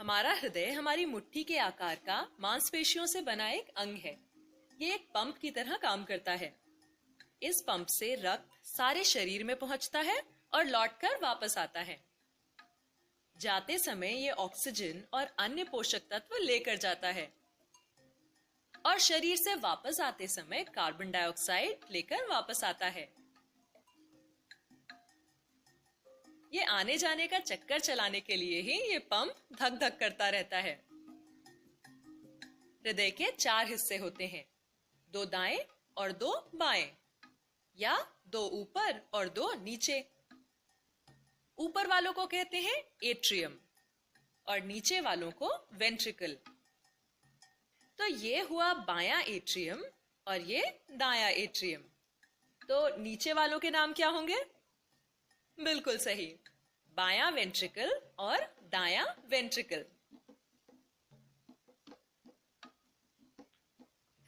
हमारा हृदय हमारी मुट्ठी के आकार का मांसपेशियों से बना एक अंग है। ये एक पंप की तरह काम करता है। इस पंप से रक्त सारे शरीर में पहुंचता है और लौटकर वापस आता है। जाते समय ये ऑक्सीजन और अन्य पोषक तत्व लेकर जाता है और शरीर से वापस आते समय कार्बन डाइऑक्साइड लेकर वापस आता है। ये आने जाने का चक्कर चलाने के लिए ही ये पंप धक धक करता रहता है। हृदय के 4 हिस्से होते हैं, 2 दाएं और 2 बाएं, या 2 ऊपर और 2 नीचे। ऊपर वालों को कहते हैं एट्रियम और नीचे वालों को वेंट्रिकल। तो ये हुआ बायां एट्रियम और ये दायां एट्रियम। तो नीचे वालों के नाम क्या होंगे? बिल्कुल सही, बायां वेंट्रिकल और दायां वेंट्रिकल।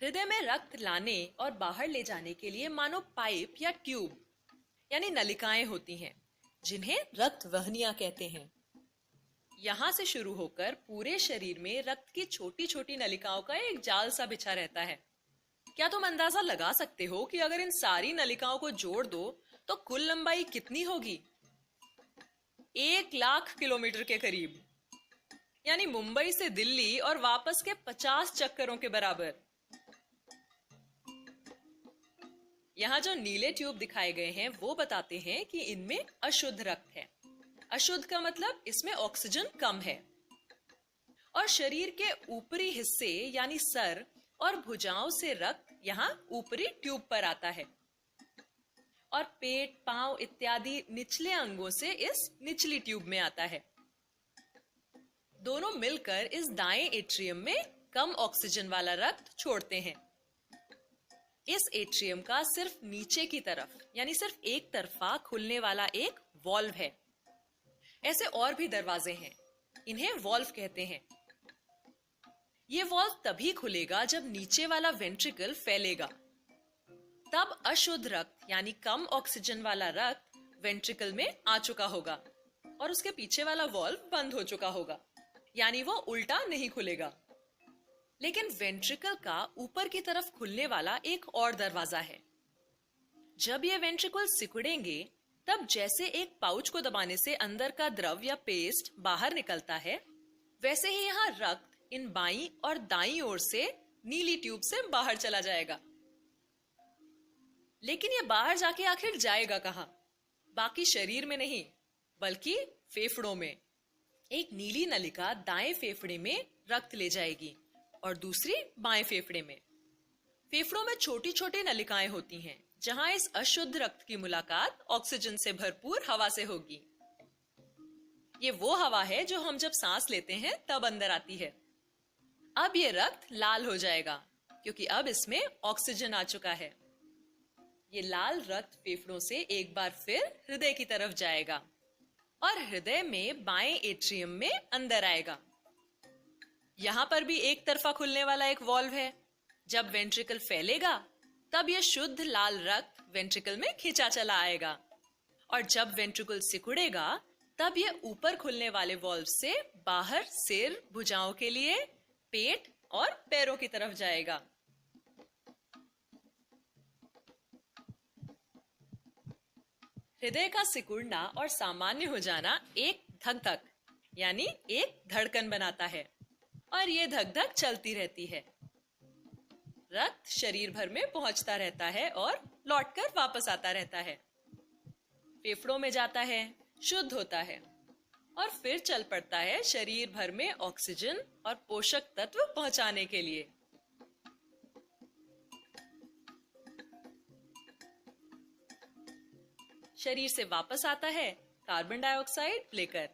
हृदय में रक्त लाने और बाहर ले जाने के लिए मानो पाइप या ट्यूब यानी नलिकाएं होती हैं, जिन्हें रक्त वहनियां कहते हैं। यहां से शुरू होकर पूरे शरीर में रक्त की छोटी छोटी नलिकाओं का एक जाल सा बिछा रहता है। क्या तुम अंदाजा लगा सकते हो कि अगर इन सारी नलिकाओं को जोड़ दो तो कुल लंबाई कितनी होगी? 1 लाख किलोमीटर के करीब, यानी मुंबई से दिल्ली और वापस के 50 चक्करों के बराबर। यहाँ जो नीले ट्यूब दिखाए गए हैं वो बताते हैं कि इनमें अशुद्ध रक्त है। अशुद्ध का मतलब इसमें ऑक्सीजन कम है। और शरीर के ऊपरी हिस्से यानी सर और भुजाओं से रक्त यहाँ ऊपरी ट्यूब पर आता है और पेट, पांव इत्यादि निचले अंगों से इस निचली ट्यूब में आता है। दोनों मिलकर इस दाएं एट्रियम में कम ऑक्सीजन वाला रक्त छोड़ते हैं। इस एट्रियम का सिर्फ नीचे की तरफ यानी सिर्फ एक तरफा खुलने वाला एक वॉल्व है। ऐसे और भी दरवाजे हैं, इन्हें वॉल्व कहते हैं। ये वॉल्व तभी खुलेगा जब नीचे वाला वेंट्रिकल फैलेगा। तब अशुद्ध रक्त यानी कम ऑक्सीजन वाला रक्त वेंट्रिकल में आ चुका होगा और उसके पीछे वाला वॉल्व बंद हो चुका होगा, यानी वो उल्टा नहीं खुलेगा। लेकिन वेंट्रिकल का ऊपर की तरफ खुलने वाला एक और दरवाजा है। जब ये वेंट्रिकल सिकुड़ेंगे तब जैसे एक पाउच को दबाने से अंदर का द्रव या पेस्ट बाहर निकलता है, वैसे ही यहाँ रक्त इन बाईं और दाईं ओर से नीली ट्यूब से बाहर चला जाएगा। लेकिन ये बाहर जाके आखिर जाएगा कहाँ? बाकी शरीर में नहीं, बल्कि फेफड़ों में। एक नीली नलिका दाएं फेफड़े में रक्त ले जाएगी और दूसरी बाएं फेफड़े में। फेफड़ों में छोटी छोटी नलिकाएं होती हैं, जहां इस अशुद्ध रक्त की मुलाकात ऑक्सीजन से भरपूर हवा से होगी। ये वो हवा है जो हम जब सांस लेते हैं तब अंदर आती है। अब ये रक्त लाल हो जाएगा क्योंकि अब इसमें ऑक्सीजन आ चुका है। ये लाल रक्त फेफड़ों से एक बार फिर हृदय की तरफ जाएगा और हृदय में बाएं एट्रियम में अंदर आएगा। यहाँ पर भी एक तरफा खुलने वाला एक वॉल्व है। जब वेंट्रिकल फैलेगा तब यह शुद्ध लाल रक्त वेंट्रिकल में खिंचा चला आएगा और जब वेंट्रिकल सिकुड़ेगा तब यह ऊपर खुलने वाले वॉल्व से बाहर सिर, भुजाओं के लिए पेट और पैरों की तरफ जाएगा। हृदय का सिकुड़ना और सामान्य हो जाना एक धक धक यानी एक धड़कन बनाता है और ये धक धक चलती रहती है। रक्त शरीर भर में पहुंचता रहता है और लौटकर वापस आता रहता है। फेफड़ों में जाता है, शुद्ध होता है और फिर चल पड़ता है शरीर भर में ऑक्सीजन और पोषक तत्व पहुंचाने के लिए। शरीर से वापस आता है कार्बन डाइऑक्साइड लेकर,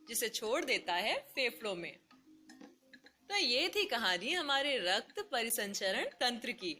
जिसे छोड़ देता है फेफड़ों में। तो ये थी कहानी हमारे रक्त परिसंचरण तंत्र की।